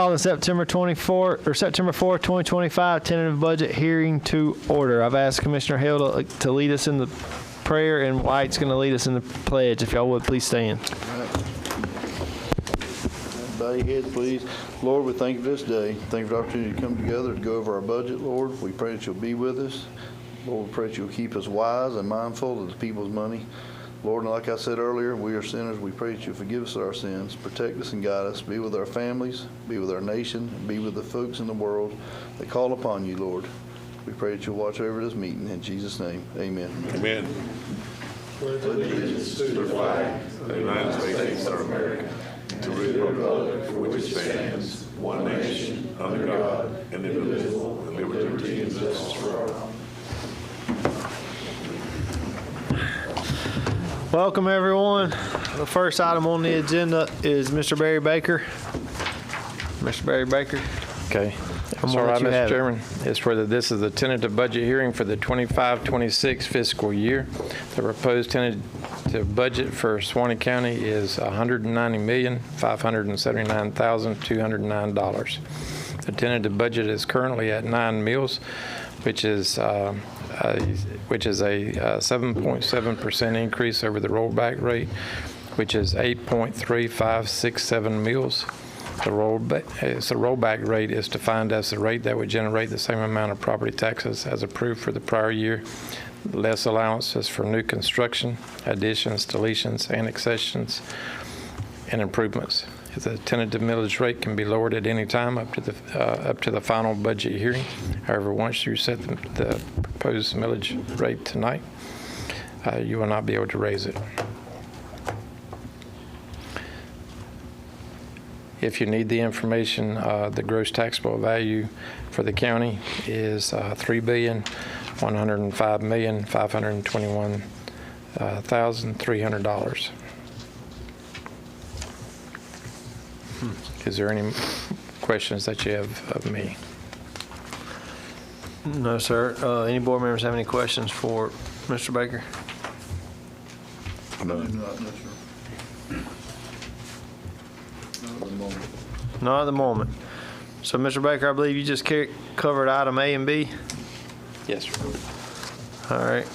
On September 4th, 2025, tentative budget hearing to order. I've asked Commissioner Hill to lead us in the prayer, and White's going to lead us in the pledge. If y'all would, please stand. Bow your heads, please. Lord, we thank you for this day. Thank you for the opportunity to come together to go over our budget, Lord. We pray that you'll be with us. Lord, we pray that you'll keep us wise and mindful of the people's money. Lord, and like I said earlier, we are sinners. We pray that you'll forgive us our sins, protect us and guide us, be with our families, be with our nation, and be with the folks in the world that call upon you, Lord. We pray that you'll watch over this meeting. In Jesus' name, amen. Amen. Pledge allegiance to the flag of the United States of America, to the republic for which it stands, one nation, under God, indivisible, with liberty and justice for all. Welcome, everyone. The first item on the agenda is Mr. Barry Baker. Mr. Barry Baker. Okay. That's all right, Mr. Chairman. This is the tentative budget hearing for the 25-26 fiscal year. The proposed tentative budget for Suwannee County is $190,579,209. The tentative budget is currently at 9 mills, which is a 7.7% increase over the rollback rate, which is 8.3567 mills. The rollback rate is defined as the rate that would generate the same amount of property taxes as approved for the prior year, less allowances for new construction, additions, deletions, annexations, and improvements. The tentative millage rate can be lowered at any time up to the final budget hearing. However, once you set the proposed millage rate tonight, you will not be able to raise it. If you need the information, the gross taxable value for the county is $3,105,521,300. Is there any questions that you have of me? No, sir. Any board members have any questions for Mr. Baker? No, sir. Not at the moment. So, Mr. Baker, I believe you just covered item A and B? Yes, sir. All right.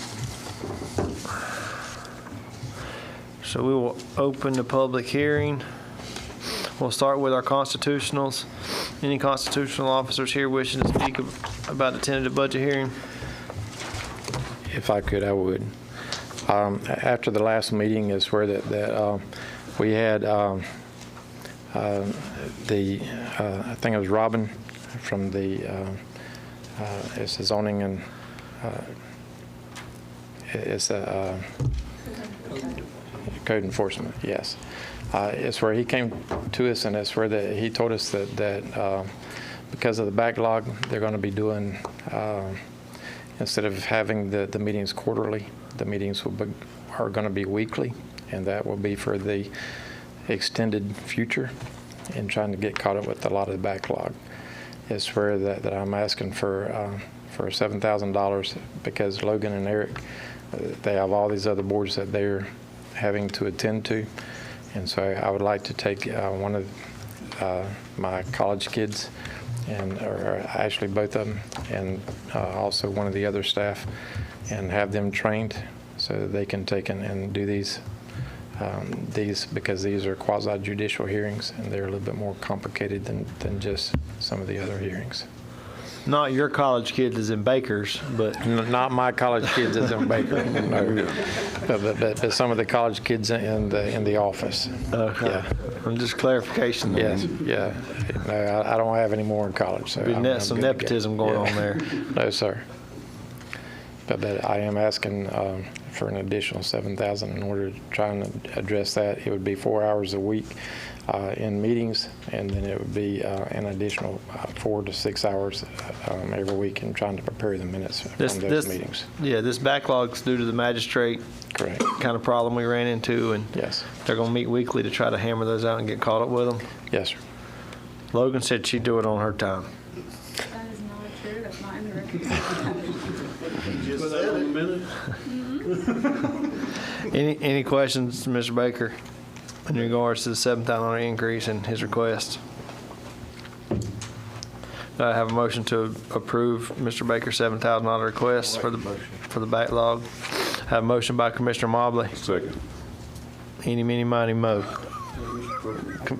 So we will open the public hearing. We'll start with our constitutionals. Any constitutional officers here wishing to speak about the tentative budget hearing? If I could, I would. After the last meeting is where we had I think it was Robin from the it's the zoning and it's a code enforcement. Yes. It's where he came to us, and it's where he told us that because of the backlog, they're going to be doing, instead of having the meetings quarterly, the meetings are going to be weekly, and that will be for the extended future and trying to get caught up with a lot of the backlog. It's where that I'm asking for $7,000 because Logan and Eric, they have all these other boards that they're having to attend to. And so I would like to take one of my college kids, or actually both of them, and also one of the other staff, and have them trained so that they can take and do these because these are quasi-judicial hearings, and they're a little bit more complicated than just some of the other hearings. Not your college kids is in Baker's, but not my college kids is in Baker. No. But some of the college kids in the office. Okay. Yeah. And just clarification. Yes. Yeah. No, I don't have any more in college. So be some nepotism going on there. No, sir. But I am asking for an additional $7,000 in order to try and address that. It would be 4 hours a week in meetings, and then it would be an additional 4 to 6 hours every week in trying to prepare the minutes from those meetings. Yeah, this backlog's due to the magistrate. Correct. Kind of problem we ran into, and yes, they're going to meet weekly to try to hammer those out and get caught up with them. Yes, sir. Logan said she'd do it on her time. That is not true. That's not in the record. Just said it. Any questions, Mr. Baker, in regards to the $7,000 increase and his request? I have a motion to approve Mr. Baker's $7,000 request for the backlog. I have a motion by Commissioner Mobley. Second. Eeny, meeny, miny, mo.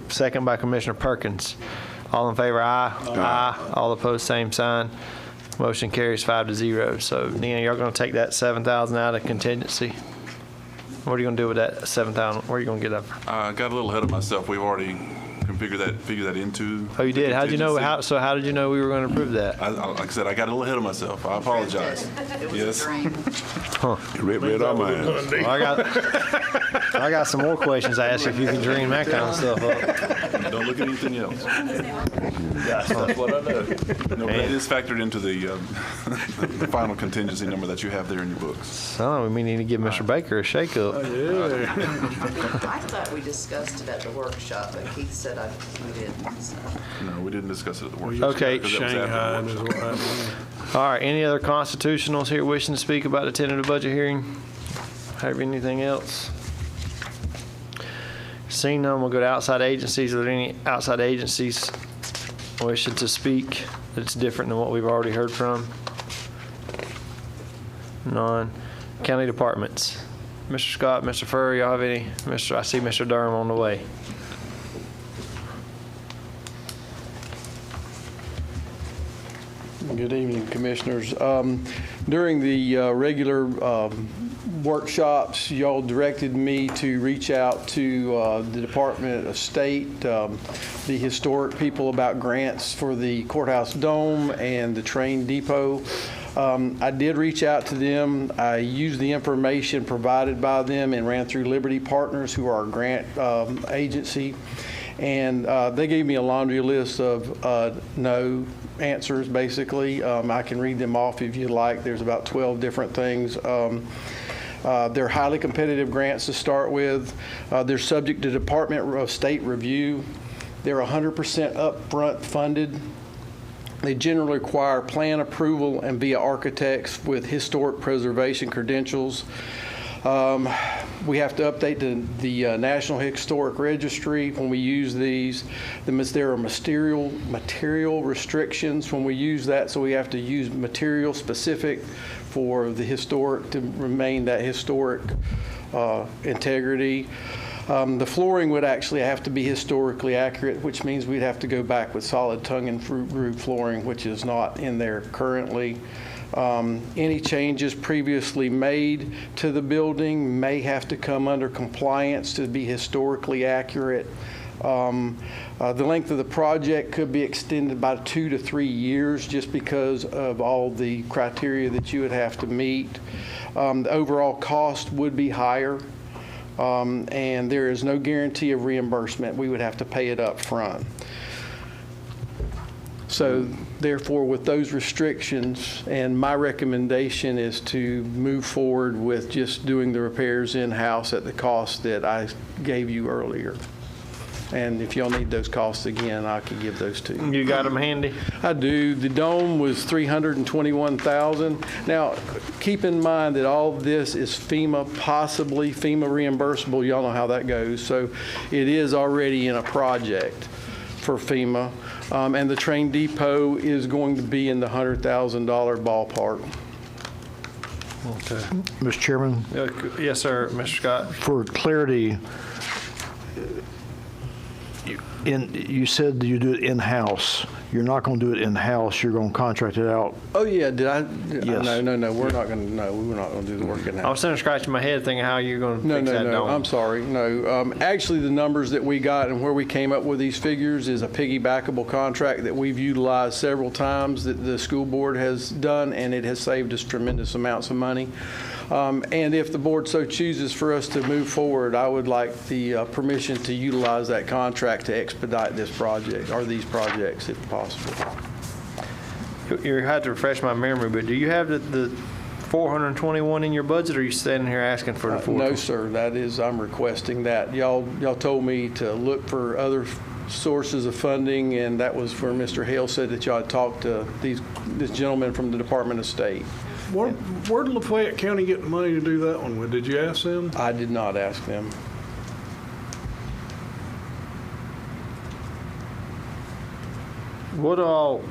Second by Commissioner Perkins. All in favor, aye. Aye. All opposed, same sign. Motion carries 5-0. So, Deanna, you're going to take that $7,000 out of contingency? What are you going to do with that $7,000? Where are you going to get that? I got a little ahead of myself. We've already figured that into. Oh, you did? How'd you know? contingency. How did you know we were going to approve that? Like I said, I got a little ahead of myself. I apologize. It was Yes. a dream. Read our minds. Well, I got some more questions to ask you if you can dream that kind of stuff up. Don't look at anything else. That's what I know. No, but it is factored into the final contingency number that you have there in your books. So we need to give Mr. Baker a shake-up. I thought we discussed it at the workshop, but Keith said we didn't. So. No, we didn't discuss it at the workshop. Okay. because that was after the workshop. All right, any other constitutionals here wishing to speak about the tentative budget hearing? Have anything else? Seeing none, we'll go to outside agencies. Are there any outside agencies wishing to speak that's different than what we've already heard from? None. County departments. Mr. Scott, Mr. Furry, y'all have any? I see Mr. Durham on the way. Good evening, Commissioners. During the regular workshops, y'all directed me to reach out to the Department of State, the historic people about grants for the courthouse dome and the train depot. I did reach out to them. I used the information provided by them and ran through Liberty Partners, who are our grant agency. And they gave me a laundry list of no answers, basically. I can read them off if you'd like. There's about 12 different things. They're highly competitive grants to start with. They're subject to Department of State review. They're 100% upfront funded. They generally require plan approval and via architects with historic preservation credentials. We have to update the National Historic Registry when we use these. There are material restrictions when we use that, so we have to use material specific for the historic to remain that historic integrity. The flooring would actually have to be historically accurate, which means we'd have to go back with solid tongue and fruit groove flooring, which is not in there currently. Any changes previously made to the building may have to come under compliance to be historically accurate. The length of the project could be extended by 2 to 3 years just because of all the criteria that you would have to meet. The overall cost would be higher, and there is no guarantee of reimbursement. We would have to pay it up front. So therefore, with those restrictions, and my recommendation is to move forward with just doing the repairs in-house at the cost that I gave you earlier. And if y'all need those costs again, I can give those to you. You got them handy? I do. The dome was $321,000. Now, keep in mind that all of this is FEMA, possibly FEMA reimbursable. Y'all know how that goes. So it is already in a project for FEMA. And the train depot is going to be in the $100,000 ballpark. Okay. Mr. Chairman, Yes, sir, Mr. Scott. for clarity, you said that you do it in-house. You're not going to do it in-house. You're going to contract it out. Oh, yeah, did I? Yes. No, we're not going to do the work in I house. was sitting there scratching my head thinking how you're going to fix that dome. I'm sorry, no. Actually, the numbers that we got and where we came up with these figures is a piggybackable contract that we've utilized several times that the school board has done, and it has saved us tremendous amounts of money. And if the board so chooses for us to move forward, I would like the permission to utilize that contract to expedite this project, or these projects if possible. You had to refresh my memory, but do you have the 421 in your budget, or are you standing here asking for the 421? No, sir, that is, I'm requesting that. Y'all told me to look for other sources of funding, and that was where Mr. Hale said that y'all had talked to this gentleman from the Department of State. Where did Lafayette County get the money to do that one with? Did you ask them? I did not ask them. What all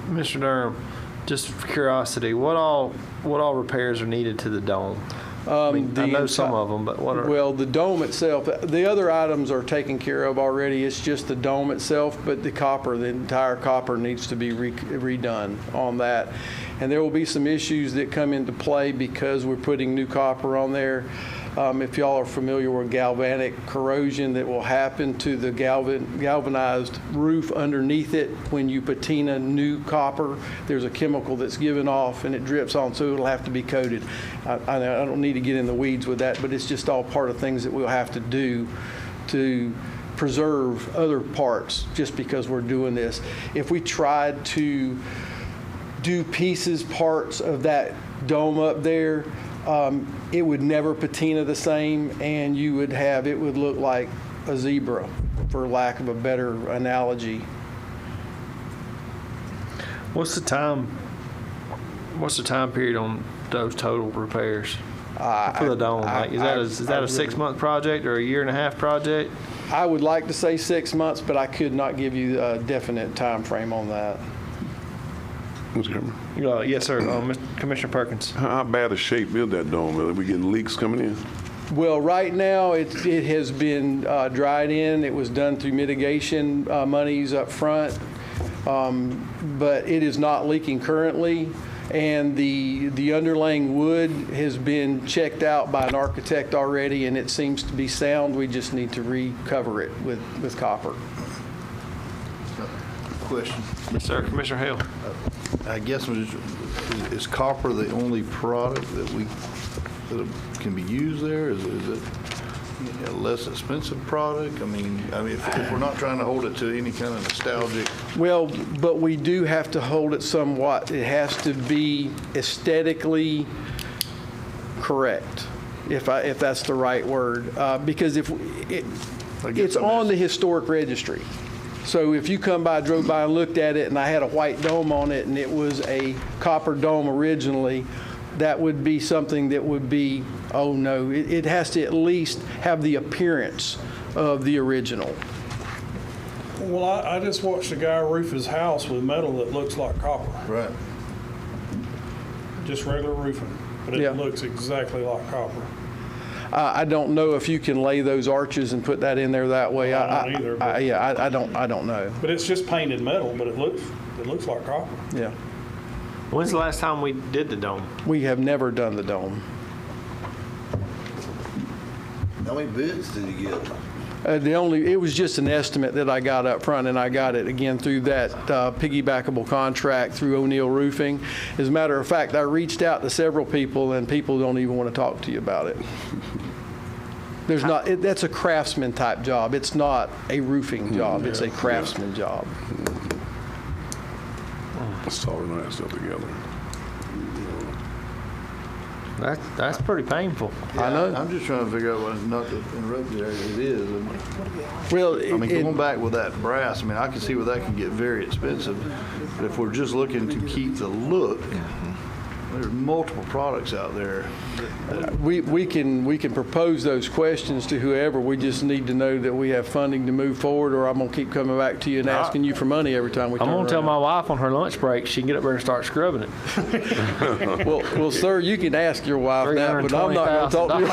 Mr. Durham, just for curiosity, what all repairs are needed to the dome? I know some of them, but what are? Well, the dome itself, the other items are taken care of already. It's just the dome itself, but the entire copper needs to be redone on that. And there will be some issues that come into play because we're putting new copper on there. If y'all are familiar with galvanic corrosion that will happen to the galvanized roof underneath it when you patina new copper, there's a chemical that's given off and it drips on, so it'll have to be coated. I don't need to get in the weeds with that, but it's just all part of things that we'll have to do to preserve other parts just because we're doing this. If we tried to do parts of that dome up there, it would never patina the same, and it would look like a zebra, for lack of a better analogy. What's the time period on those total repairs for the dome? Is that a 6-month project or a 1.5-year project? I would like to say 6 months, but I could not give you a definite time frame on that. Mr. Chairman, Yes, sir. Commissioner Perkins. how bad a shape is that dome? Are we getting leaks coming in? Well, right now, it has been dried in. It was done through mitigation monies up front, but it is not leaking currently. And the underlaying wood has been checked out by an architect already, and it seems to be sound. We just need to recover it with copper. Question. Yes, sir. Commissioner Hale. I guess, is copper the only product that can be used there? Is it a less expensive product? I mean, if we're not trying to hold it to any kind of nostalgic. Well, but we do have to hold it somewhat. It has to be aesthetically correct, if that's the right word, because it's on the historic registry. So if you drove by and looked at it and I had a white dome on it and it was a copper dome originally, that would be something that would be, oh no, it has to at least have the appearance of the original. Well, I just watched a guy roof his house with metal that looks like copper, Right. just regular roofing, but Yeah. it looks exactly like copper. I don't know if you can lay those arches and put that in there that way. I don't either, but- I don't know. But it's just painted metal, but it looks like copper. Yeah. When's the last time we did the dome? We have never done the dome. How many bids did you get? It was just an estimate that I got up front, and I got it again through that piggybackable contract through O'Neill Roofing. As a matter of fact, I reached out to several people, and people don't even want to talk to you about it. That's a craftsman type job. It's not a roofing job. It's a craftsman job. Let's all that stuff together. That's pretty painful. I know. I'm just trying to figure out not to interrupt you there. It is. Well, Going back with that brass, I can see where that can get very expensive. But if we're just looking to keep the look, there's multiple products out there. we can propose those questions to whoever. We just need to know that we have funding to move forward, or I'm going to keep coming back to you and asking you for money every time we turn I'm going to tell around. my wife on her lunch break she can get up there and start scrubbing it. Well, sir, you can ask your wife that, but I'm not going to talk to you.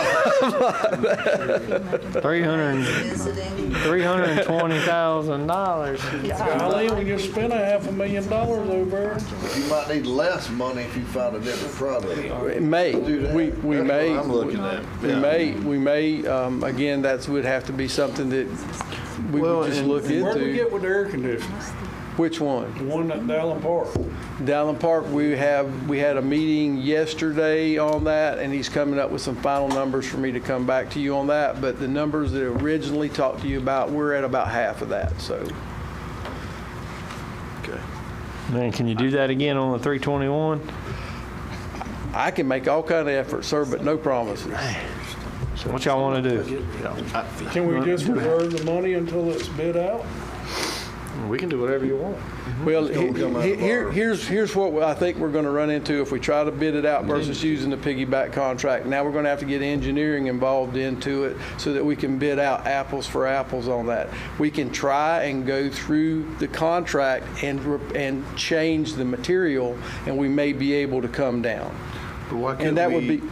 $320,000. Golly, we just spent $500,000 over. You might need less money if you found a different product. It may. Do that. We may. That's what I'm looking at. We may. Again, that would have to be something that we would just look Where'd we into. get with the air conditioning? Which one? The one at Dallin Park. Dallin Park, we had a meeting yesterday on that, and he's coming up with some final numbers for me to come back to you on that. But the numbers that I originally talked to you about, we're at about half of that. So. Okay. Man, can you do that again on the 321? I can make all kind of efforts, sir, but no promises. What y'all want to do? Can we just reserve the money until it's bid out? We can do whatever you want. Well, gonna come out of our- here's what I think we're going to run into if we try to bid it out versus using the piggyback contract. Now we're going to have to get engineering involved into it so that we can bid out apples for apples on that. We can try and go through the contract and change the material, and we may be able to come down. But why can't And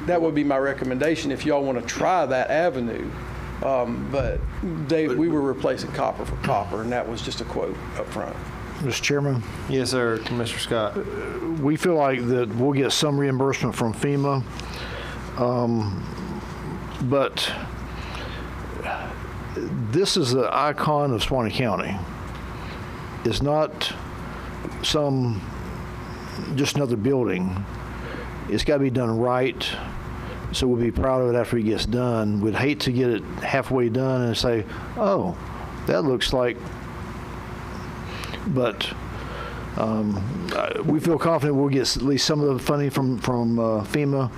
that would be my recommendation if y'all want to try that avenue. But we were replacing copper for copper, and that was just a quote up front. Mr. Chairman, Yes, sir, Commissioner Scott. we feel like that we'll get some reimbursement from FEMA, but this is the icon of Suwannee County. It's not just another building. It's got to be done right, so we'll be proud of it after it gets done. We'd hate to get it halfway done and say, oh, that looks like, but we feel confident we'll get at least some of the funding from FEMA,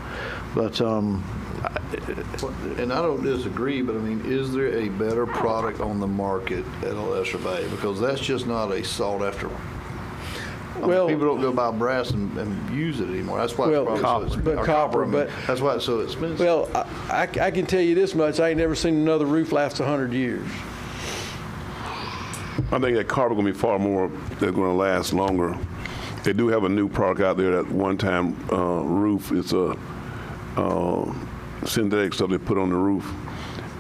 but And I don't disagree, but I mean, is there a better product on the market at a lesser value? Because that's just not a sought after. Well, People don't go buy brass and use it anymore. That's why Well, it's probably so but expensive. Or copper, I mean, but- that's why it's so expensive. well, I can tell you this much: I ain't never seen another roof last 100 years. I think that copper gonna be far more, that's gonna last longer. They do have a new product out there, that one-time roof. It's a synthetic stuff they put on the roof.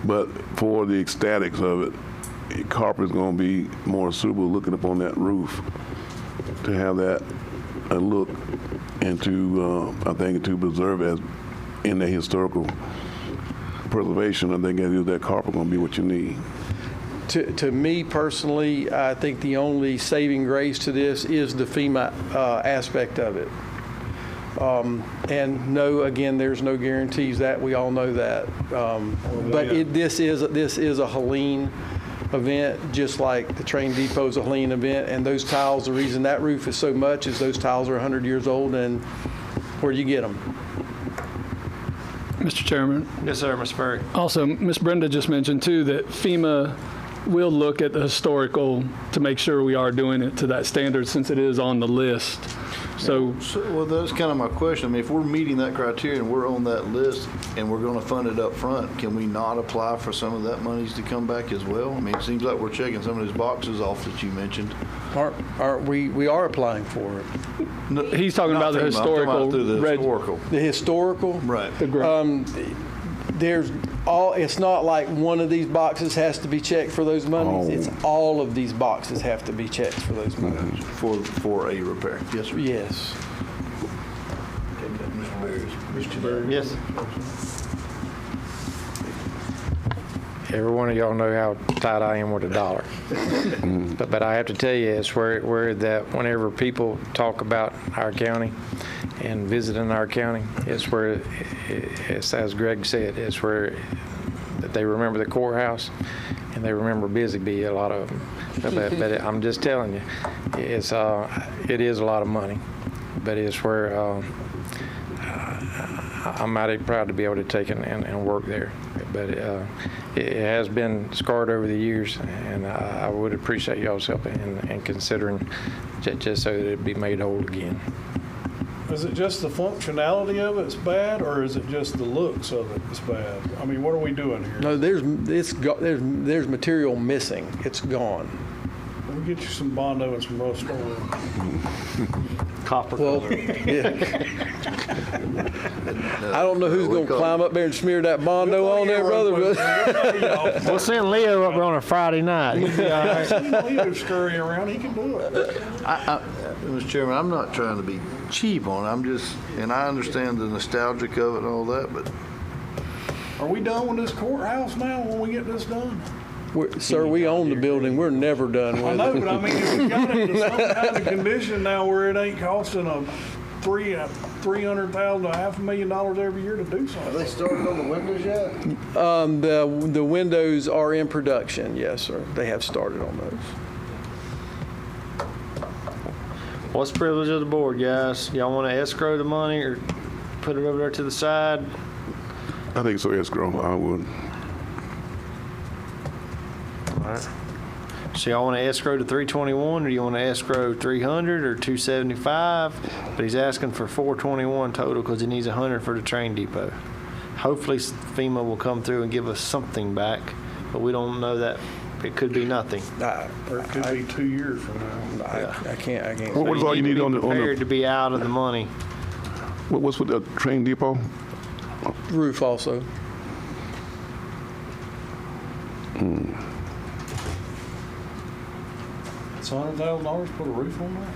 But for the aesthetics of it, copper is gonna be more suitable looking up on that roof to have that look and to, I think, to preserve as in the historical preservation. I think that copper gonna be what you need. To me personally, I think the only saving grace to this is the FEMA aspect of it. And no, again, there's no guarantees that, we all know that. But this is a Helene event, just like the train depot is a Helene event. And those tiles, the reason that roof is so much is those tiles are 100 years old, and where do you get them? Mr. Chairman, Yes, sir, Ms. Ferry. also, Ms. Brenda just mentioned too that FEMA will look at the historical to make sure we are doing it to that standard since it is on the list. So Well, that's kind of my question. I mean, if we're meeting that criteria and we're on that list and we're going to fund it up front, can we not apply for some of that monies to come back as well? I mean, it seems like we're checking some of those boxes off that you mentioned. We are applying for it. he's talking Not about the FEMA, I'm talking about historical. through the historical. The historical, Right. The grant. it's not like one of these boxes has to be checked for those monies. It's all of these boxes have to be checked for those monies. For a repair. Yes, sir. Yes. Mr. Berry. Yes. Every one of y'all know how tight I am with a dollar. But I have to tell you, it's where that whenever people talk about our county and visiting our county, it's where, it's, as Greg said, it's where that they remember the courthouse and they remember Busy Bee, a lot of them. But I'm just telling you, it is a lot of money, but it's where I'm mighty proud to be able to take and work there. But it has been scarred over the years, and I would appreciate y'all's help in considering just so that it'd be made whole again. Is it just the functionality of it's bad, or is it just the looks of it that's bad? I mean, what are we doing here? No, there's material missing. It's gone. We'll get you some Bondo and some rust oil. Copper Well, color. yeah. I don't know who's going to climb up there and smear that Bondo on there, brother, but We'll send Leo up there on a Friday night. He'll be all right. Leo scurry around, he can do it. Mr. Chairman, I'm not trying to be cheap on it. I'm just, and I understand the nostalgic of it and all that, but Are we done with this courthouse now when we get this done? sir, we own the building. We're never done I with know, it. but I mean, if we got into some kind of condition now where it ain't costing a $300,000 to $500,000 every year to do something. they started on the windows yet? The windows are in production, yes, sir. They have started on those. What's the privilege of the board, guys? Y'all want to escrow the money or put it over there to the side? I think so, escrow, I would. All right. So y'all want to escrow to 321, or do you want to escrow 300 or 275? But he's asking for 421 total because he needs 100 for the train depot. Hopefully FEMA will come through and give us something back, but we don't know that. It could be nothing. Or it could be 2 years from now. I can't. What is all you need on the, Prepared to be out of the money. what's with the train depot? Roof also. It's $100,000 to put a roof on that?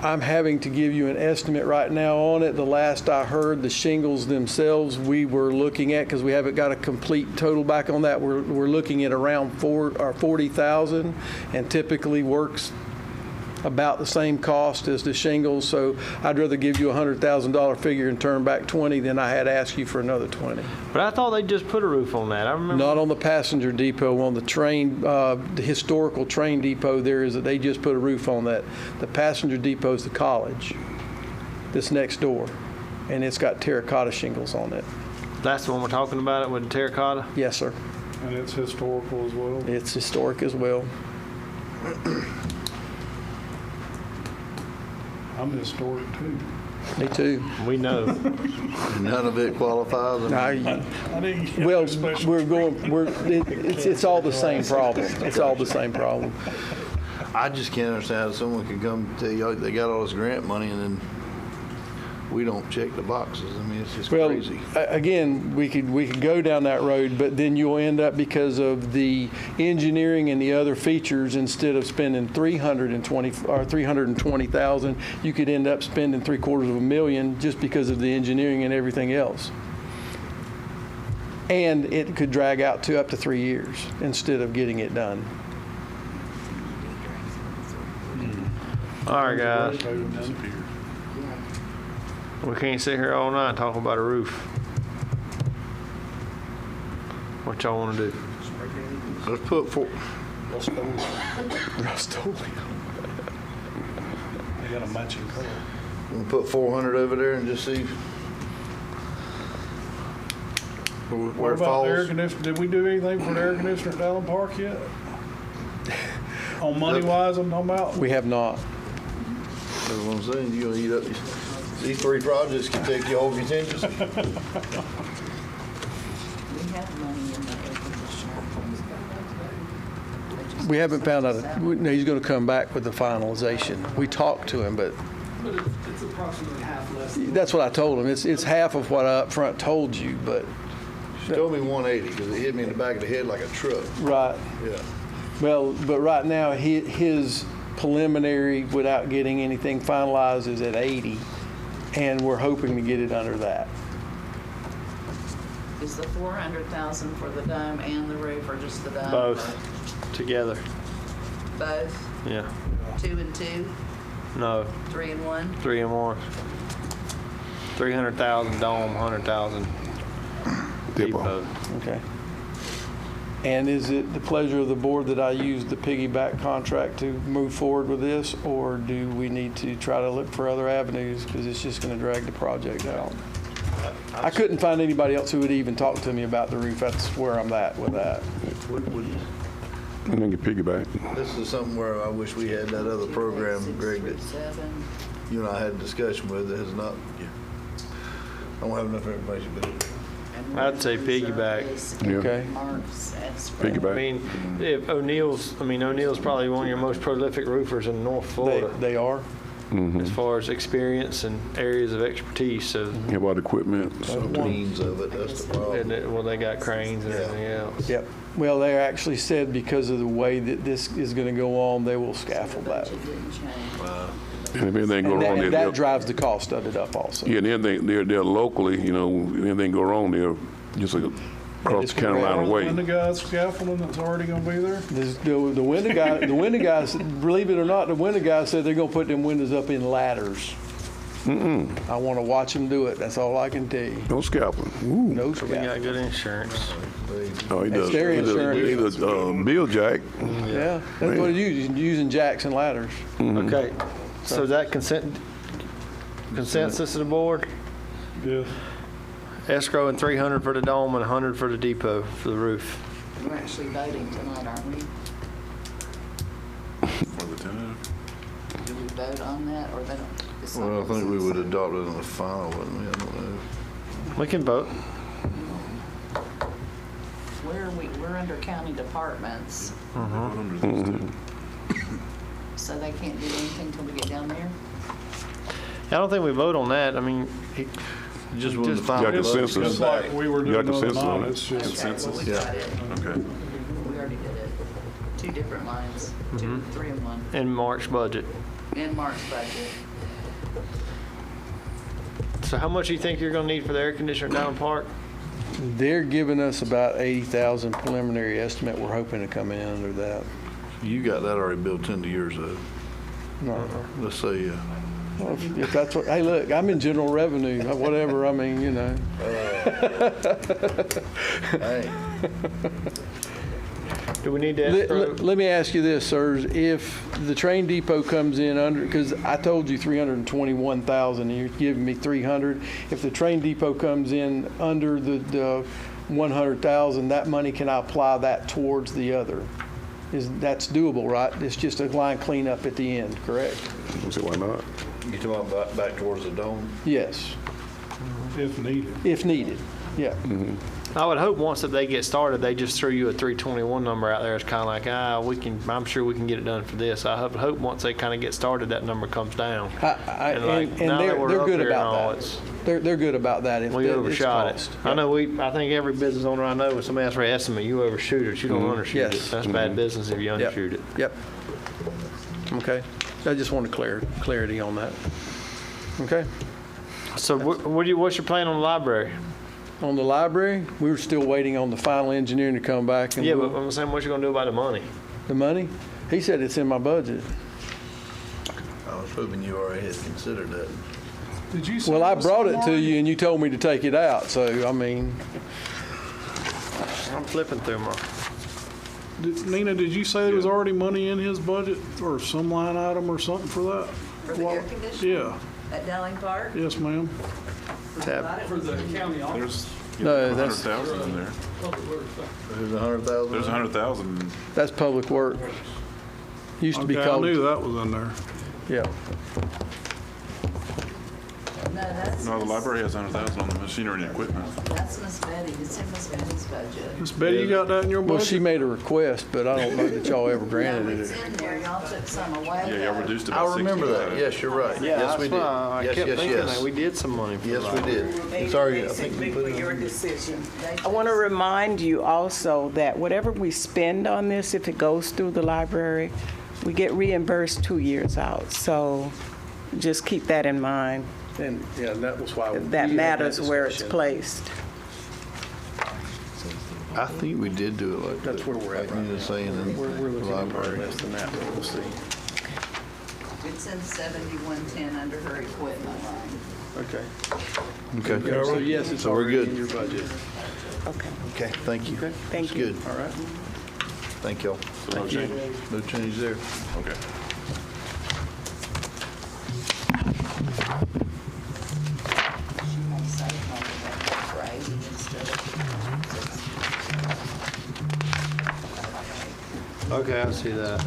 I'm having to give you an estimate right now on it. The last I heard, the shingles themselves, we were looking at, because we haven't got a complete total back on that, we're looking at around 40,000, and typically works about the same cost as the shingles. So I'd rather give you a $100,000 figure and turn back 20 than I had asked you for another 20. But I thought they just put a roof on that. I remember. Not on the passenger depot. On the train, the historical train depot, they just put a roof on that. The passenger depot is the college that's next door, and it's got terracotta shingles on it. That's the one we're talking about, it with the terracotta? Yes, sir. And it's historical as well? It's historic as well. I'm historic too. Me too. We know. None of it qualifies. Now, I didn't get well, no special. it's all the same problem. It's all the same problem. I just can't understand how someone can come tell you they got all this grant money and then we don't check the boxes. I mean, it's just Well, crazy. again, we could go down that road, but then you'll end up, because of the engineering and the other features, instead of spending $320,000, you could end up spending $750,000 just because of the engineering and everything else. And it could drag out to up to 3 years instead of getting it done. All right, guys. We can't sit here all night talking about a roof. What y'all want to do? Let's put They got a matching color. we'll put 400 over there and just see What where it about the air falls. conditioner? Did we do anything for the air conditioner at Allen Park yet? On money wise, I'm talking about? We have not. That's what I'm saying. You're gonna eat up. These 3 projects can take your whole contingency. We have money in the air conditioner. We haven't found out. No, he's going to come back with the finalization. We talked to him, but it's approximately half less. that's what I told him. It's half of what I up front told you, but She told me 180 because it hit me in the back of the head like a truck. right. Yeah. Well, but right now his preliminary, without getting anything finalized, is at 80, and we're hoping to get it under that. Is the 400,000 for the dome and the roof, or just the dome? Both together. Both? Yeah. 2 and 2, No, 3 and 1? 3 and 1. 300,000 dome, 100,000 depot. Okay. And is it the pleasure of the board that I use the piggyback contract to move forward with this, or do we need to try to look for other avenues, because it's just going to drag the project out? I couldn't find anybody else who would even talk to me about the roof. That's where I'm at with that. And then get piggyback. This is something where I wish we had that other program, Greg, that 7. you and I had a discussion with. That has not. I don't have enough information, but I'd say piggyback. Yeah. Okay. Piggyback. I mean, if O'Neill's probably one of your most prolific roofers in North Florida They are. as far as experience and areas of expertise. So, How about equipment? means of it. That's the problem. well, they got cranes and everything else. Yep. Well, they actually said because of the way that this is going to go on, they will scaffold that. And if anything go And wrong, that drives the cost of it up also. yeah, and anything, they're locally, you know, anything go wrong, they're just across the county line away. And the guy's scaffolding that's already gonna be there? The window guys, believe it or not, the window guys said they're going to put them windows up in ladders. I want to watch them do it. That's all I can tell you. No scalping. No We scaffolding. got good insurance. Oh, he That's does. their He insurance. does Bill Jack. Yeah, that's what it is, using jacks and ladders. Okay, so is that consensus of the board? Yeah. Escrow and 300 for the dome and 100 for the depot for the roof. We're actually voting tonight, aren't we? vote on that, or they don't? it's not Well, I think we would consensus? adopt it in the final, wouldn't we? I don't know. We can vote. Where are we, we're under county departments, so they can't do anything till we get down there? I don't think we vote on that. I mean, Just when the Just- final Yeah, budget consensus. comes Just back. like we were You got doing the other consensus on night, it? it's just, Okay, well, we got it. Okay. We already did it. 2 different lines, 3 in one, in March budget. in Mark's budget. So how much do you think you're gonna need for the air conditioner down Park? They're giving us about 80,000 preliminary estimate. We're hoping to come in under that. You got that already built into yours, though. No. Let's say, Well, if that's what, hey, look, I'm in general revenue, whatever, I mean, you know. hey, Do we need to Let, escrow? let me ask you this, sirs. If the train depot comes in under, because I told you 321,000, and you're giving me 300. If the train depot comes in under the 100,000, that money, can I apply that towards the other? That's doable, right? It's just a line cleanup at the end, correct? Don't see why not. you talking about back towards the dome? Yes, if needed. if needed, yeah. I would hope once that they get started, they just throw you a 321 number out there. It's kind of like, I'm sure we can get it done for this. I hope once they kind of get started, that number comes down. And now that they're we're up good there and all, about it's- that. They're good about that. If We that- it's overshot it. cost. I know I think every business owner I know, when somebody asks for an estimate, you overshoot it. You don't undershoot it. Yes. That's bad business if you Yep. undershoot it. Yep. Okay. I just wanted clarity on that. Okay. So what's your plan on the library? On the library, we were still waiting on the final engineering to come back and Yeah, but I'm saying, what you gonna do about the money? the money. He said it's in my budget. I was hoping you already had considered that. Did you say Well, I was brought it to somewhere? you and you told me to take it out. So, I mean, I'm flipping through my. Nina, did you say there was already money in his budget or some line item or something for that? For the air conditioning? Yeah, At Dowling Park? yes, ma'am. Tab. For the county office. There's No, that's- 100,000 in there. There's 100,000? There's 100,000. that's public works. Used to be Okay, I called, knew that was in there. yeah. No, that's. No, the Miss- library has 100,000 on the machinery and equipment. That's Miss Betty, it's in Miss Betty's budget. Miss Betty, you got that in your Well, budget? she made a request, but I don't know that y'all ever No, granted it's it. in there, y'all took some away. Yeah, y'all though. reduced it by I remember that. 65. Yes, you're right. Yeah, Yes, we that's did. why I Yes, kept yes, thinking yes. that we did some money for Yes, that. we did. It's already, I think we put it your in. decision. They I want to just- remind you also that whatever we spend on this, if it goes through the library, we get reimbursed 2 years out. So just keep that in mind. And, yeah, that was why. That matters where it's placed. I think we did do it like that. That's where we're at Like right Nina's saying in We're the looking at library. less than that, but we'll see. It's in 7110 under her equipment line. Okay. Okay. So yes, it's So we're already good. in your budget. Okay. Okay, thank you. Okay. Thank That's you. good. All right. Thank y'all. So no change? No change there. Okay. She may save money that Friday instead of. Okay, I see that.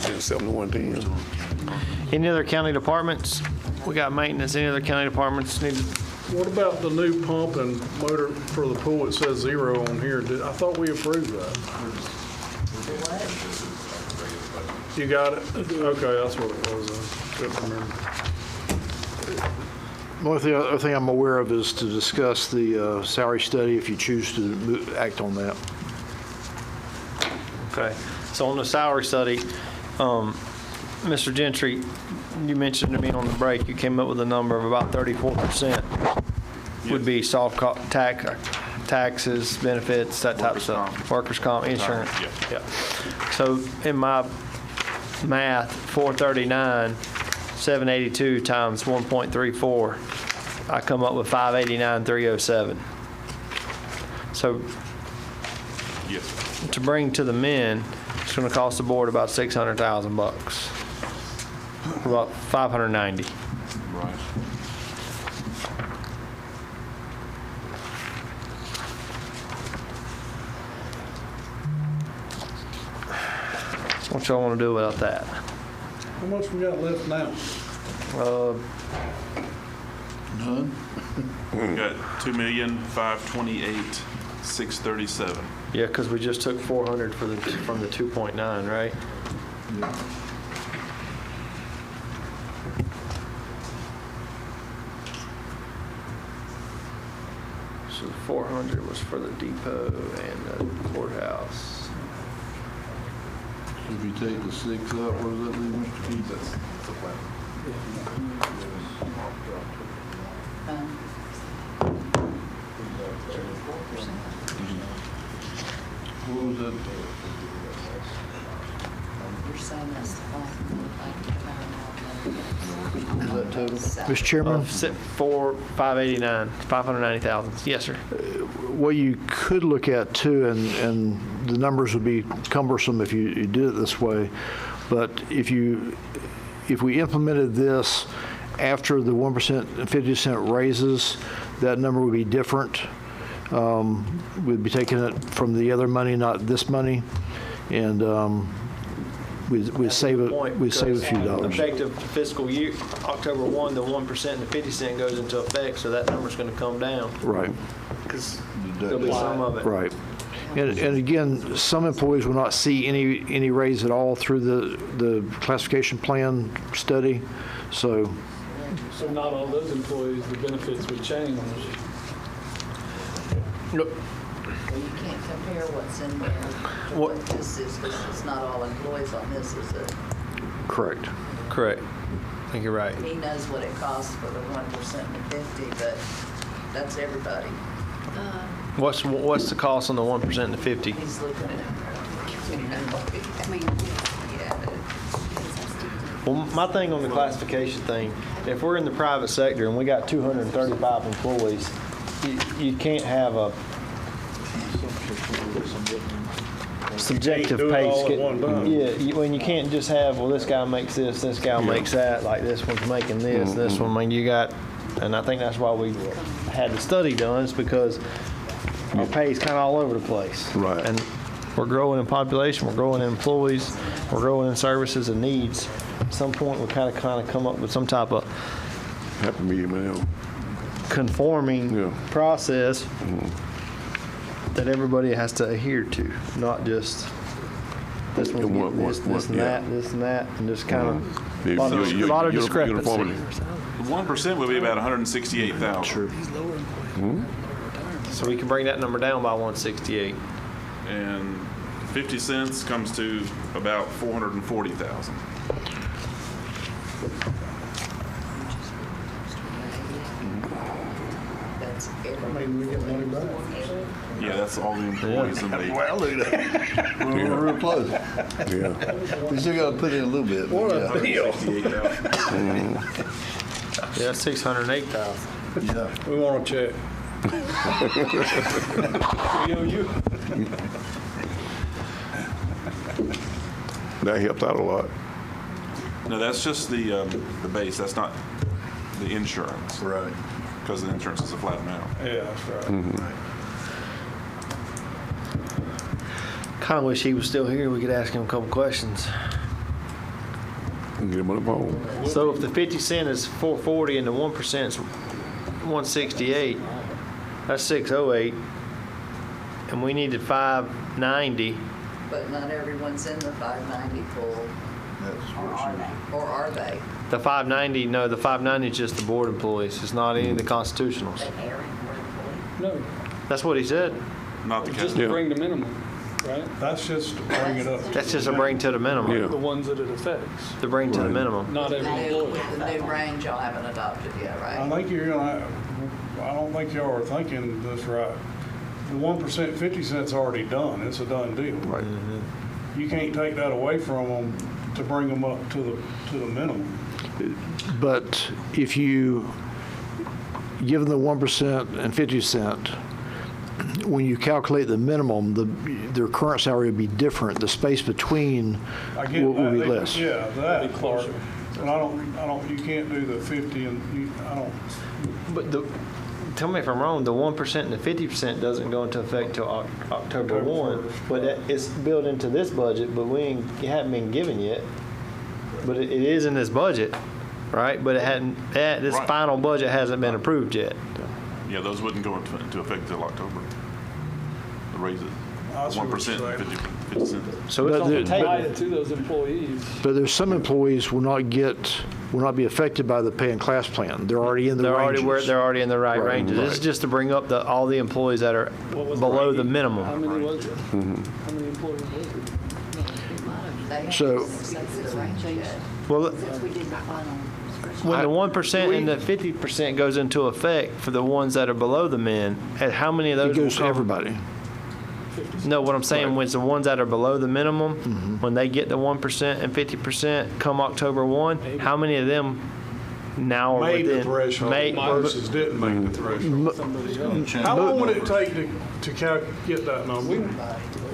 Yeah, 7110. Any other county departments? We got maintenance. Any other county departments need to? What about the new pump and motor for the pool? It says 0 on here. I thought we approved that. You got it? Okay, that's what it was. I couldn't remember. The only other thing I'm aware of is to discuss the salary study if you choose to act on that. Okay. So on the salary study, Mr. Gentry, you mentioned to me on the break, you came up with a number of about 34% would be soft taxes, benefits, that type of stuff. Workers' comp, insurance. Yeah. So in my math, 439, 782 times 1.34, I come up with 589,307. So Yes. to bring to the men, it's going to cost the board about $600,000, about 590. Right. What y'all want to do about that? How much we got left now? None? We've got 2,528,637. Yeah, because we just took 400 from the 2.9, right? So 400 was for the depot and the courthouse. If you take the 6 out, where does that leave, Mr. Keith? What was that? You're saying that's the Is that total? Mr. Chairman, 590,000. Yes, sir. what you could look at too, and the numbers would be cumbersome if you did it this way, but if we implemented this after the 1% and 50% raises, that number would be different. We'd be taking it from the other money, not this money, and we'd save a few dollars. Effective fiscal year, October 1, the 1% and the 50 cent goes into effect, so that number's going to come down. Right. Because there'll be some of it. Right. And again, some employees will not see any raise at all through the classification plan study, so. So not all those employees, the benefits would change. Look, Well, you can't compare what's in there to What- what this is, because it's not all employees on this, is it? Correct. correct. I think you're right. He knows what it costs for the 1% and the 50, but that's everybody. What's the cost on the 1% and the 50? He's looking at it. Yeah. Well, my thing on the classification thing, if we're in the private sector and we got 235 employees, you can't have a subjective do it pay all at scale. one time. Yeah, when you can't just have, well, this guy makes this guy makes that, like this one's making this, this one, I mean, you got, and I think that's why we had the study done, is because our pay is kind of all over the place. Right. And we're growing in population, we're growing in employees, we're growing in services and needs. At some point, we kind of come up with some type of Happy medium now. conforming Yeah. process that everybody has to adhere to, not just this one's What- getting this, what- this and yeah. that, this and that, and just kind of Yeah, a lot of uniformity. discrepancy. The 1% would be about 168,000. True. So we can bring that number down by 168. And 50 cents comes to about 440,000. That's I everybody. mean, we get money back. Yeah, that's all the employees in the. Well, look at that. We're real close. Yeah. We still got to put in a little bit. What but a deal. 168,000. Yeah, 608,000. yeah. We want to check. We owe you. That helped out a lot. No, that's just the base. That's not the insurance. Right. Because the insurance is a flat amount. Yeah, that's right. Kind of wish he was still here. We could ask him a couple questions. Get them on the phone. So if the 50 cent is 440 and the 1% is 168, that's 608, and we needed 590. But not everyone's in the 590 pool, That's what she. or are they? The 590, no, the 590 is just the board employees. It's not any of the constitutionals. No, That's what he said. Not the just county. to bring the minimum, right? That's just to bring it up. That's just a bring to the minimum. Yeah. The ones that it affects, The bring to the minimum. not every employee. With the new range, y'all haven't adopted yet, I right? think you're gonna, I don't think y'all are thinking this right. The 1%, 50 cents already done. It's a done deal. Right. You can't take that away from them to bring them up to the minimum. But if you give them the 1% and 50 cent, when you calculate the minimum, their current salary would be different. The space between I get will that. be They- less. Yeah, that part. closer. But I don't, you can't do the 50 and I don't, But tell me if I'm wrong, the 1% and the 50% doesn't go into effect till October 1, but it's built into this budget, but it hadn't been given yet. But it is in this budget, right? But this Right. final budget hasn't been approved yet. Yeah, those wouldn't go into effect until October. The raises, I see what 1% you're and saying. 50 cents. So it's But on the the- table. Tie it to those employees. But there's some employees will not be affected by the pay and class plan. They're already in the They're ranges. already in the right Right, ranges. This is right. just to bring up all the employees that are What was below the How minimum. many was it? How many employees was it? They haven't So- set the range yet. Well, Since we did the final. when the 1% and the 50% goes into effect for the ones that are below the min, and how many of those It goes to will come? everybody. No, what I'm saying was the ones that are below the minimum, Mm-hmm. when they get the 1% and 50% come October 1, how many of them now are Made within? the threshold versus didn't make the threshold. Somebody else. How long would it take to get that number?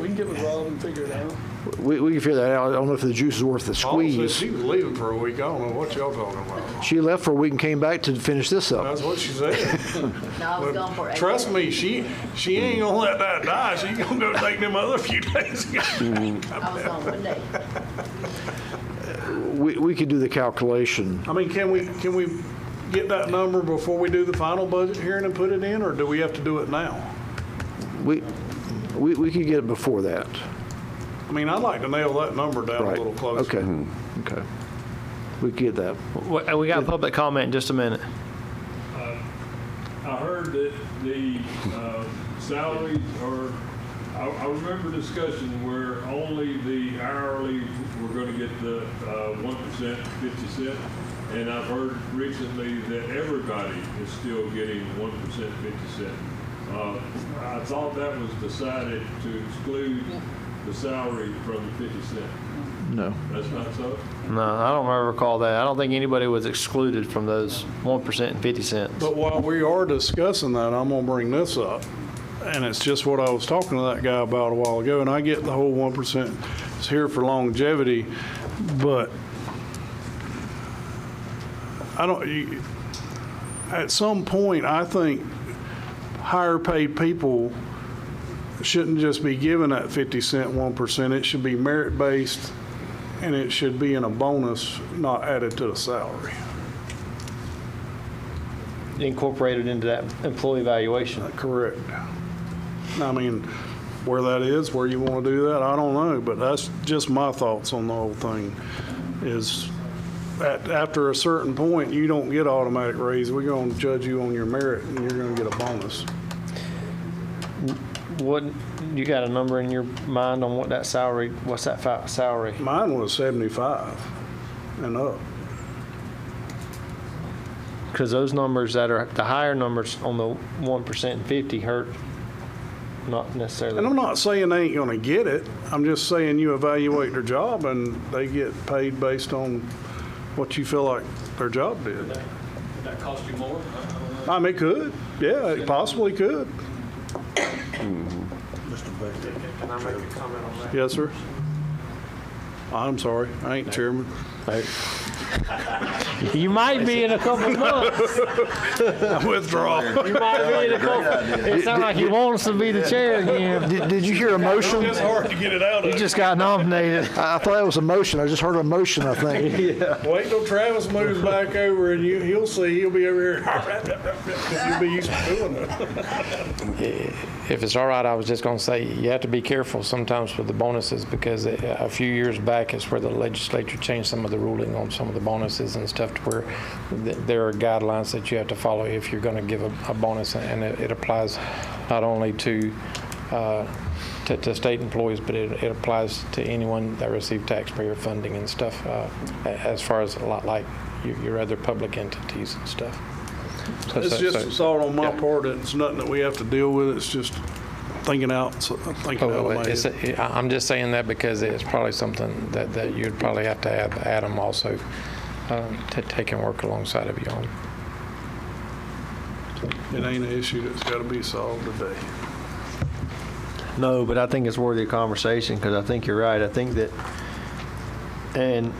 We can get with Rob and figure it out. We can figure that out. I don't know if the juice is worth the Paul said squeeze. she was leaving for a week. I don't know what y'all talking about. She left for a week and came back to finish this up. That's what she said. No, I was gone for 8 Trust days. me, she ain't gonna let that die. She gonna go take them other few days. I was gone 1 day. We could do the calculation. I mean, can we get that number before we do the final budget hearing and put it in, or do we have to do it now? We could get it before that. I mean, I'd like to nail that number down a Right. little closer. Okay. Okay. We could get that. We got public comment in just a minute. I heard that the salaries are, I remember discussion where only the hourly were going to get the 1%, 50 cent. And I've heard recently that everybody is still getting 1%, 50 cent. I thought that was decided to exclude the salary from the 50 cent. No. That's not so? No, I don't recall that. I don't think anybody was excluded from those 1% and 50 cents. But while we are discussing that, I'm gonna bring this up. And it's just what I was talking to that guy about a while ago, and I get the whole 1% is here for longevity, but at some point, I think higher paid people shouldn't just be given that 50 cent 1%. It should be merit-based, and it should be in a bonus, not added to the salary. Incorporated into that employee evaluation. Correct. I mean, where that is, where you want to do that, I don't know, but that's just my thoughts on the whole thing, is after a certain point, you don't get automatic raise. We're going to judge you on your merit, and you're going to get a bonus. What, you got a number in your mind on what that salary, what's that salary? Mine was 75 and up. Because those numbers that are, the higher numbers on the 1% and 50 hurt, not necessarily. And I'm not saying they ain't going to get it. I'm just saying you evaluate their job, and they get paid based on what you feel like their job did. Would that cost you more? I mean, it could. Yeah, it possibly could. Can I make a comment on that? Yes, sir. I'm sorry, I ain't chairman. You might be in a couple of months. I withdraw. You might be in a couple. It sounds like he wants to be the chair again. Did you hear a motion? It's hard to get it out He of. just got nominated. I thought that was a motion. I just heard a motion, I think. Wait till Travis moves back over, and he'll see, he'll be over here. You'll be used to doing it. If it's all right, I was just going to say, you have to be careful sometimes with the bonuses, because a few years back is where the legislature changed some of the ruling on some of the bonuses and stuff, to where there are guidelines that you have to follow if you're going to give a bonus, and it applies not only to state employees, but it applies to anyone that receive taxpayer funding and stuff, as far as a lot like your other public entities and stuff. It's just a thought on my part. It's nothing that we have to deal with. It's just thinking out of my head. I'm just saying that because it's probably something that you'd probably have to have Adam also to take and work alongside of you on. It ain't an issue that's got to be solved today. No, but I think it's worthy of conversation, because I think you're right. I think that, and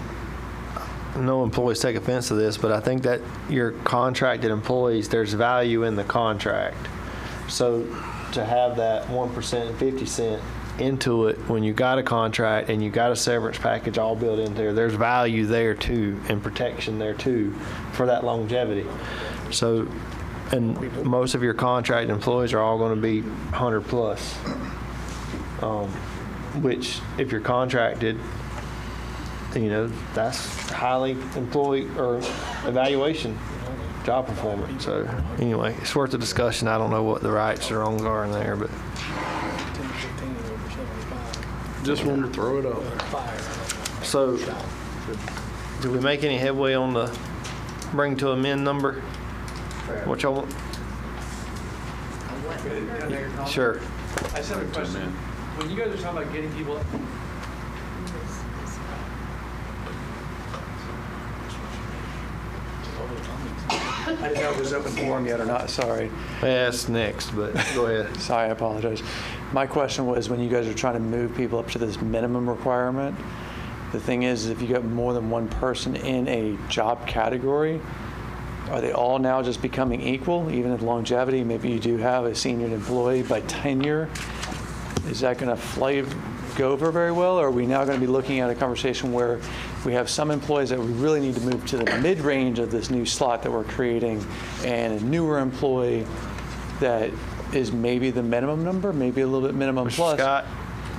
no employees take offense to this, but I think that your contracted employees, there's value in the contract. So to have that 1% and 50 cent into it when you got a contract and you got a severance package all built in there, there's value there too and protection there too for that longevity. So, and most of your contract employees are all going to be 100 plus, which if you're contracted, you know, that's highly employee or evaluation, job performance. So anyway, it's worth a discussion. I don't know what the rights or wrongs are in there, but Just wanted to throw it out there. so did we make any headway on the bring to amend number? What y'all want? Sure. I just have a question. When you guys are talking about getting people, I didn't know if it was open forum yet or not, sorry. Yeah, it's next, but go ahead. Sorry, I apologize. My question was, when you guys are trying to move people up to this minimum requirement, the thing is, if you got more than one person in a job category, are they all now just becoming equal, even at longevity? Maybe you do have a senior employee by tenure. Is that going to go over very well, or are we now going to be looking at a conversation where we have some employees that we really need to move to the mid-range of this new slot that we're creating, and a newer employee that is maybe the minimum number, maybe a little bit minimum plus? Scott?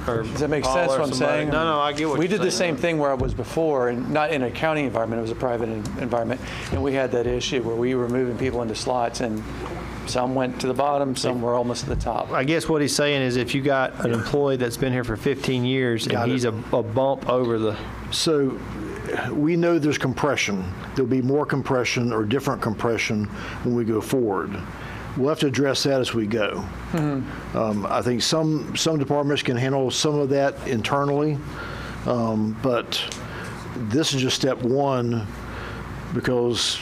Or Does that make Paul sense or what I'm somebody? saying? No, I get what We you're did the saying. same thing where I was before, and not in an accounting environment, it was a private environment, and we had that issue where we were moving people into slots, and some went to the bottom, some were almost at the top. I guess what he's saying is if you got an employee that's been here for 15 years and he's a bump over the. So we know there's compression. There'll be more compression or different compression when we go forward. We'll have to address that as we go. I think some departments can handle some of that internally, but this is just step one because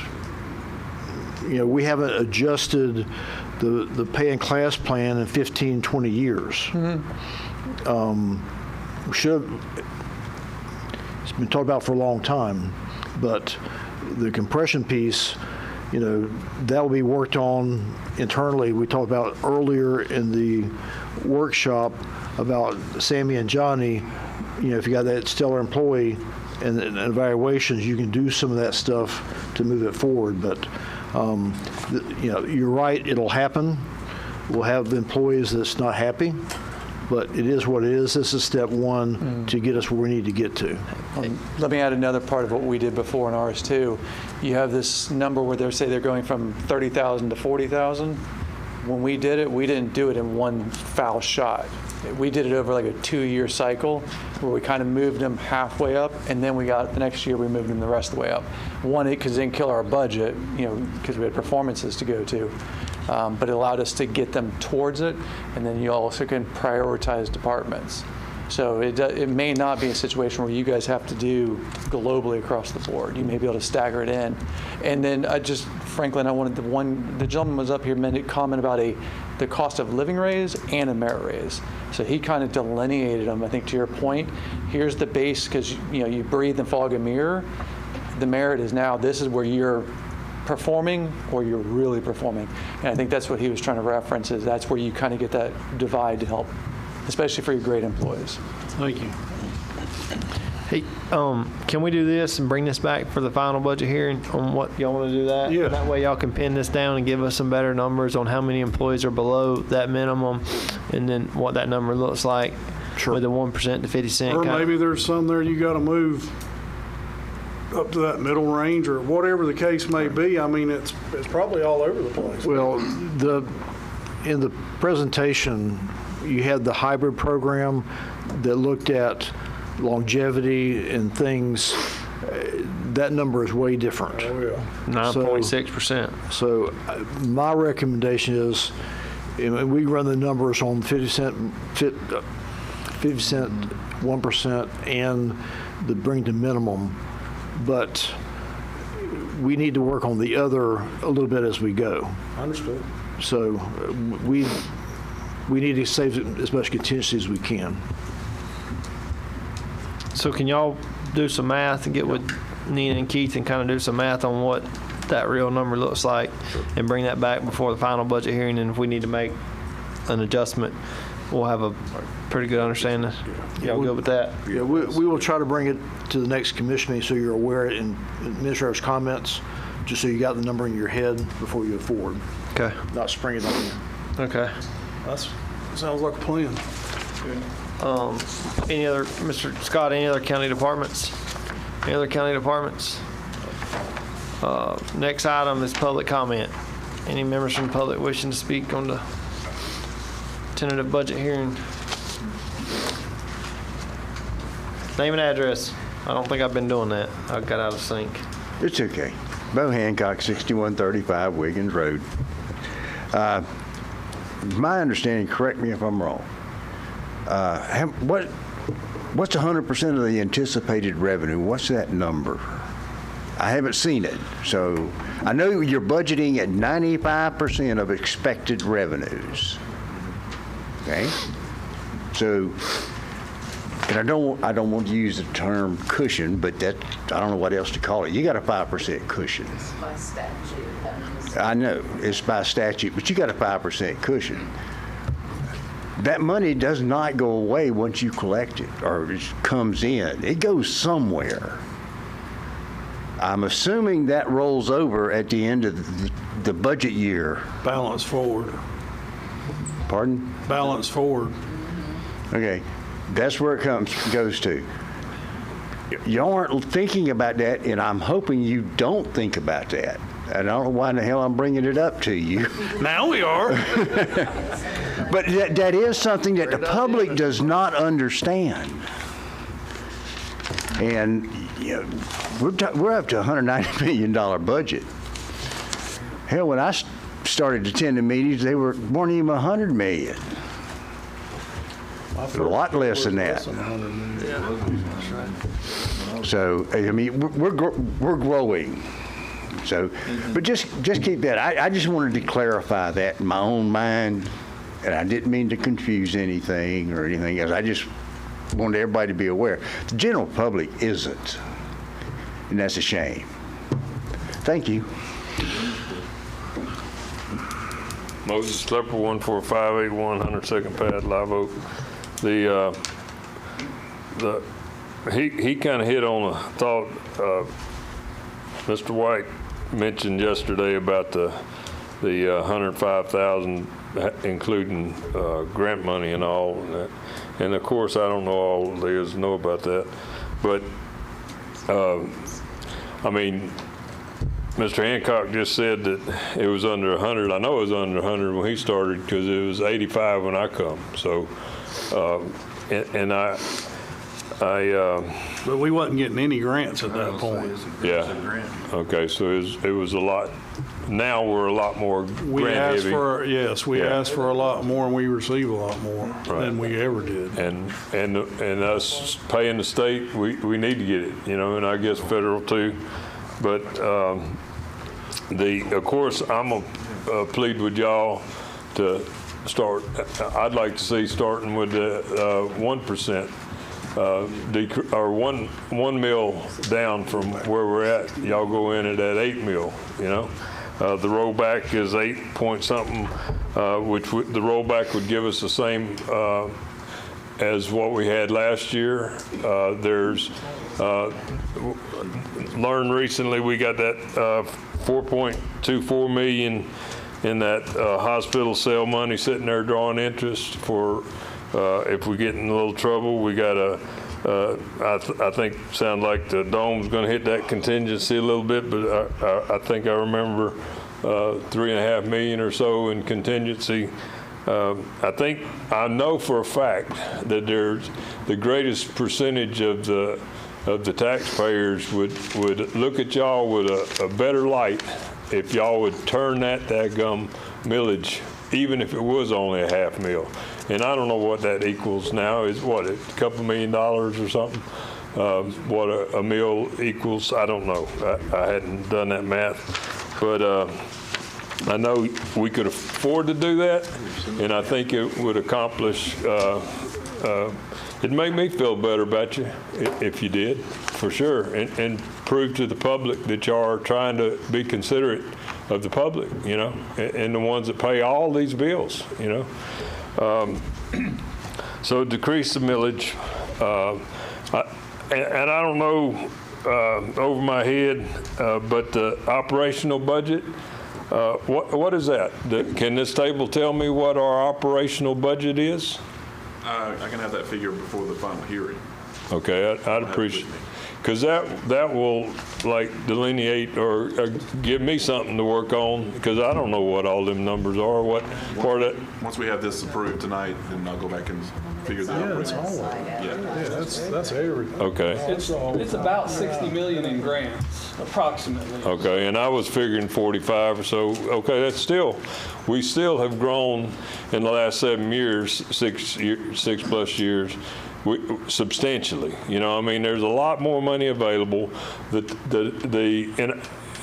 we haven't adjusted the pay and class plan in 15, 20 years. We should have, it's been talked about for a long time, but the compression piece, that will be worked on internally. We talked about earlier in the workshop about Sammy and Johnny, if you got that stellar employee and evaluations, you can do some of that stuff to move it forward. But you're right, it'll happen. We'll have employees that's not happy, but it is what it is. This is step one to get us where we need to get to. Let me add another part of what we did before in RS2. You have this number where they say they're going from 30,000 to 40,000. When we did it, we didn't do it in one foul shot. We did it over like a 2-year cycle where we kind of moved them halfway up, and then the next year we moved them the rest of the way up. One, because it didn't kill our budget, because we had performances to go to. But it allowed us to get them towards it, and then you also can prioritize departments. So it may not be a situation where you guys have to do globally across the board. You may be able to stagger it in. And then Franklin, I wanted the gentleman was up here made a comment about the cost of living raise and a merit raise. So he kind of delineated them, I think, to your point. Here's the base, because you breathe and fog a mirror. The merit is now, this is where you're performing or you're really performing. And I think that's what he was trying to reference, is that's where you kind of get that divide to help, especially for your great employees. Thank you. Hey, can we do this and bring this back for the final budget hearing on what y'all want to do that? Yeah. And that way y'all can pin this down and give us some better numbers on how many employees are below that minimum and then what that number looks like with the 1% to 50 cent. Or maybe there's some there you got to move up to that middle range or whatever the case may be. I mean, it's probably all over the place. Well, in the presentation, you had the hybrid program that looked at longevity and things. That number is way different. Oh, yeah. 9.6%. So my recommendation is, we run the numbers on 50 cent 1% and the bring to minimum, but we need to work on the other a little bit as we go. Understood. So we need to save as much contingency as we can. So can y'all do some math and get with Nina and Keith and kind of do some math on what that real number looks like and bring that back before the final budget hearing. And if we need to make an adjustment, we'll have a pretty good understanding. Y'all good with that? Yeah, we will try to bring it to the next commission meeting so you're aware in administrator's comments, just so you got the number in your head before you go forward. Okay. Not spring it on you. Okay. That sounds like a plan. Any other, Mr. Scott, any other county departments? Any other county departments? Next item is public comment. Any members from the public wishing to speak on the tentative budget hearing? Name and address. I don't think I've been doing that. I got out of sync. It's okay. Bo Hancock, 6135 Wiggins Road. My understanding, correct me if I'm wrong, what's 100% of the anticipated revenue? What's that number? I haven't seen it. So I know you're budgeting at 95% of expected revenues. Okay? So, and I don't want to use the term cushion, but I don't know what else to call it. You got a 5% cushion. By statute. I know, it's by statute, but you got a 5% cushion. That money does not go away once you collect it or it comes in. It goes somewhere. I'm assuming that rolls over at the end of the budget year. Balance forward. Pardon? Balance forward. Okay, that's where it goes to. Y'all aren't thinking about that, and I'm hoping you don't think about that. I don't know why in the hell I'm bringing it up to you. Now we are. But that is something that the public does not understand. And you know, we're up to a $190 million budget. Hell, when I started attending meetings, they weren't even $100 million. A lot less than that. So I mean, we're growing. So, but just keep that. I just wanted to clarify that in my own mind, and I didn't mean to confuse anything or anything else. I just wanted everybody to be aware. The general public isn't, and that's a shame. Thank you. Moses Slepper, 14581 102nd Pad, Live Oak. He kind of hit on a thought Mr. White mentioned yesterday about the $105,000, including grant money and all. And of course, I don't know all there is to know about that. But I mean, Mr. Hancock just said that it was under 100. I know it was under 100 when he started because it was 85 when I come. So, and I but we wasn't getting any grants at that point. Yeah. Okay. So it was a lot. Now we're a lot more grant heavy. We asked for a lot more, and we receive a lot more than we ever did. And us paying the state, we need to get it, you know, and I guess federal too. But of course, I'm gonna plead with y'all to start. I'd like to see starting with the 1%. Or one mil down from where we're at. Y'all go in at that 8 mil, you know. The rollback is 8 point something, which the rollback would give us the same as what we had last year. There's learned recently we got that 4.24 million in that hospital sale money sitting there drawing interest for. If we get in a little trouble, we got I think sound like the dome's going to hit that contingency a little bit, but I think I remember $3.5 million or so in contingency. I know for a fact that there's the greatest percentage of the taxpayers would look at y'all with a better light if y'all would turn that daggum millage, even if it was only a $500,000. And I don't know what that equals now. Is what, a couple $1 million or something? What a meal equals, I don't know. I hadn't done that math. But I know we could afford to do that, and I think it would accomplish, it'd make me feel better about you if you did, for sure, and prove to the public that you are trying to be considerate of the public, you know, and the ones that pay all these bills, you know. So decrease the millage, and I don't know over my head, but the operational budget, what is that? Can this table tell me what our operational budget is? I can have that figure before the final hearing. Okay, I'd appreciate, because that will like delineate or give me something to work on, because I don't know what all them numbers are, what part of that. Once we have this approved tonight, then I'll go back and figure that out. Yeah, that's all of it. Yeah, that's everything. Okay. It's about 60 million in grants, approximately. Okay, and I was figuring 45 or so. Okay, that's still, we still have grown in the last 7 years, 6+ years, substantially. You know, I mean, there's a lot more money available.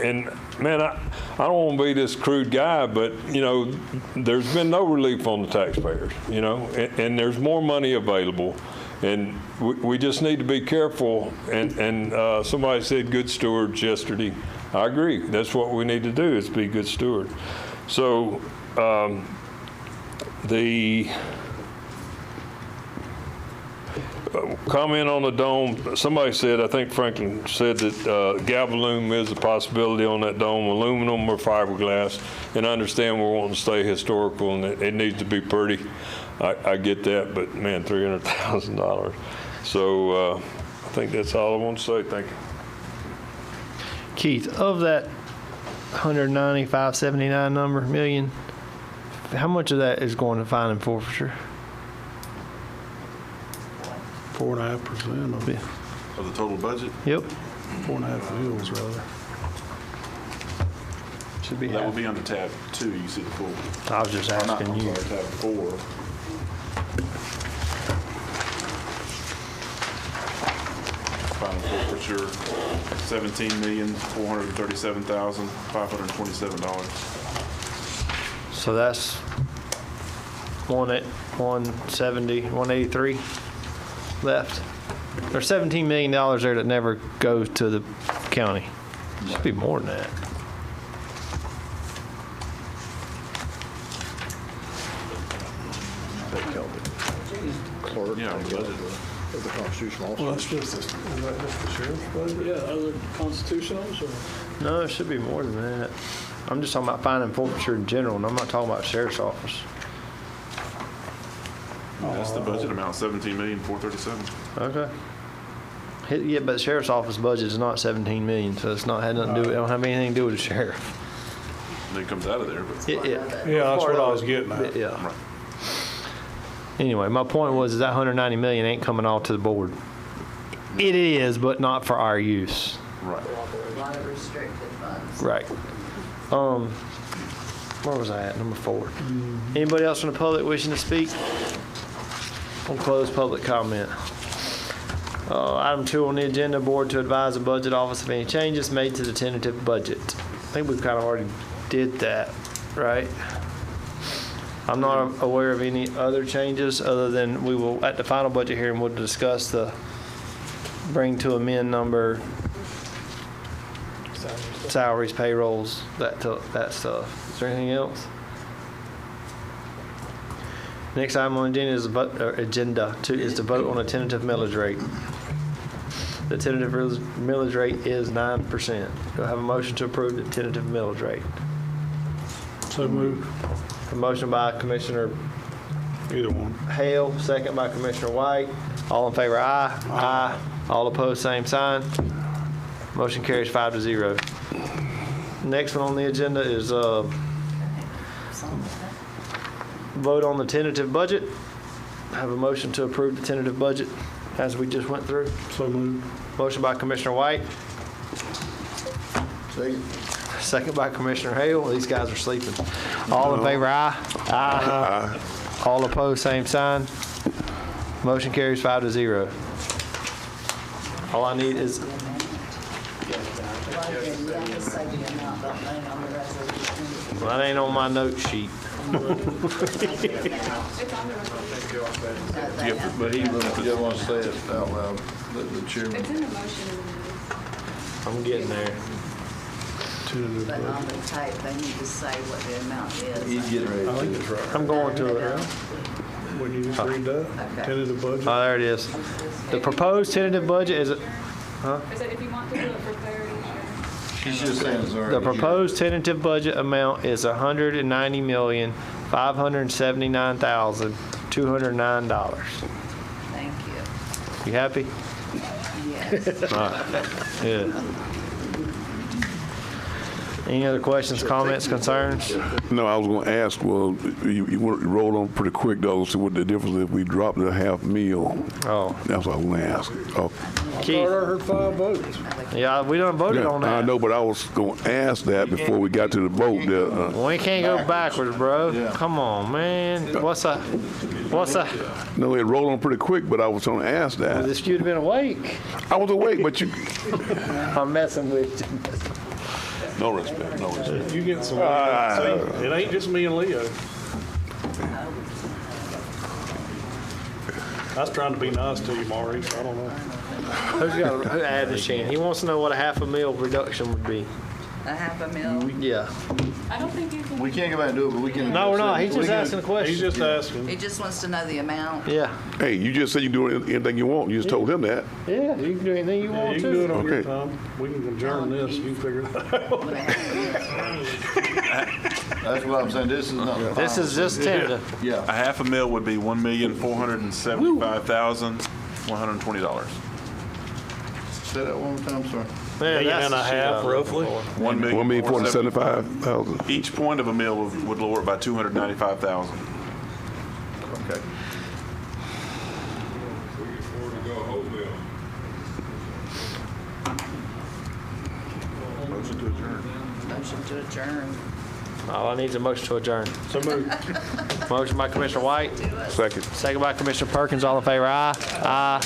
And man, I don't want to be this crude guy, but you know, there's been no relief on the taxpayers. You know, and there's more money available. And we just need to be careful, and somebody said good stewards yesterday. I agree. That's what we need to do, is be good steward. So the comment on the dome, somebody said, I think Franklin said that galvalume is a possibility on that dome, aluminum or fiberglass, and I understand we're wanting to stay historical and it needs to be pretty. I get that, but man, $300,000. So I think that's all I want to say. Thank you. Keith, of that 195.79 million, how much of that is going to fine and forfeiture? 4.5% of it. Of the total budget? Yep. 4.5 mils, rather. Should be That half. will be under tab 2. You see the full. I was just asking I'm you. sorry, tab 4. Final forfeiture, $17,437,527. So that's 170, 183 left. There's $17 million there that never goes to the county. Should be more than that. Clerk, Yeah, the budget. the constitutional officer. Well, that's just, is that just the sheriff's budget? Yeah, other constitutionals or? No, it should be more than that. I'm just talking about fine and forfeiture in general, and I'm not talking about sheriff's office. That's the budget amount, $17,437,000. Okay. Yeah, but the sheriff's office budget is not 17 million, so it's not had nothing to do. It don't have anything to do with the sheriff. And it comes out of there, but Yeah, Yeah, that's what I was getting at. Yeah. right. Anyway, my point was is that 190 million ain't coming all to the board. It is, but not for our use. Right. A lot of restricted funds. Right. Where was I at? Number 4. Anybody else from the public wishing to speak? We'll close public comment. Item 2 on the agenda, board to advise the budget office of any changes made to the tentative budget. I think we've kind of already did that, right? I'm not aware of any other changes other than we will, at the final budget hearing, we'll discuss the bring to amend number, salaries, payrolls, that stuff. Is there anything else? Next item on the agenda is to vote on a tentative millage rate. The tentative millage rate is 9%. Do I have a motion to approve the tentative millage rate? So moved. A motion by Commissioner Either one. Hale, second by Commissioner White. All in favor, aye. Aye. All opposed, same sign. Motion carries 5-0. Next one on the agenda is vote on the tentative budget. Have a motion to approve the tentative budget as we just went through. So moved. Motion by Commissioner White. Second by Commissioner Hale. These guys are sleeping. All in favor, aye. Aye. All opposed, same sign. Motion carries 5-0. All I need is You have to say the amount, don't they, on the resolution? Well, that ain't on my note sheet. But he doesn't want to say it out loud, the chairman. It's in the motion. I'm getting there. But on the tape, they need to say what the amount is. He's getting ready. I think it's right. I'm going to it. When you just read that, tentative budget. Oh, there it is. The proposed tentative budget is, Is that if you want to do it for clarity, She's just saying it's already the proposed tentative budget amount is $190,579,209. Thank you. You happy? Yes. All right. Good. Any other questions, comments, concerns? No, I was going to ask, well, you rolled on pretty quick, though, so what the difference if we dropped the half meal? Oh, That's what I was going to ask. Oh, Keith. I heard 5 votes. Yeah, we done voted on I that. know, but I was going to ask that before we got to the vote. We can't go backwards, bro. Come on, man. What's that? No, it rolled on pretty quick, but I was going to ask that. If you'd have been awake. I was awake, but you... I'm messing with you. No respect, no respect. You get some, see, it ain't just me and Leo. I was trying to be nice to you, Maurice, I don't know. Who added this in? He wants to know what a half a meal reduction would be. A half a mil? Yeah. I don't think you can. We can't go back and do it, but we can. No, we're not. He's just asking a question. He's just asking. He just wants to know the amount. Yeah. Hey, you just said you can do anything you want. You just told him that. Yeah, you can do anything you Yeah, want you to. can do it on your Okay. time. We can adjourn this, you can figure it out. That's what I'm saying, this is not the This final. is just tentative. Yeah. A half a mil would be $1,475,120. Say that one more time, sir. Man, that's the shit out of it. roughly. $1,475,000. Each point of a mil would lower it by $295,000. Okay. We can afford to go whole bill. Motion to adjourn. Motion to adjourn. All I need is a motion to adjourn. So moved. Motion by Commissioner White, Second. second by Commissioner Perkins. All in favor, aye. Aye.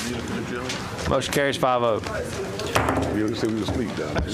Motion carries 5-0. We said we were asleep down there.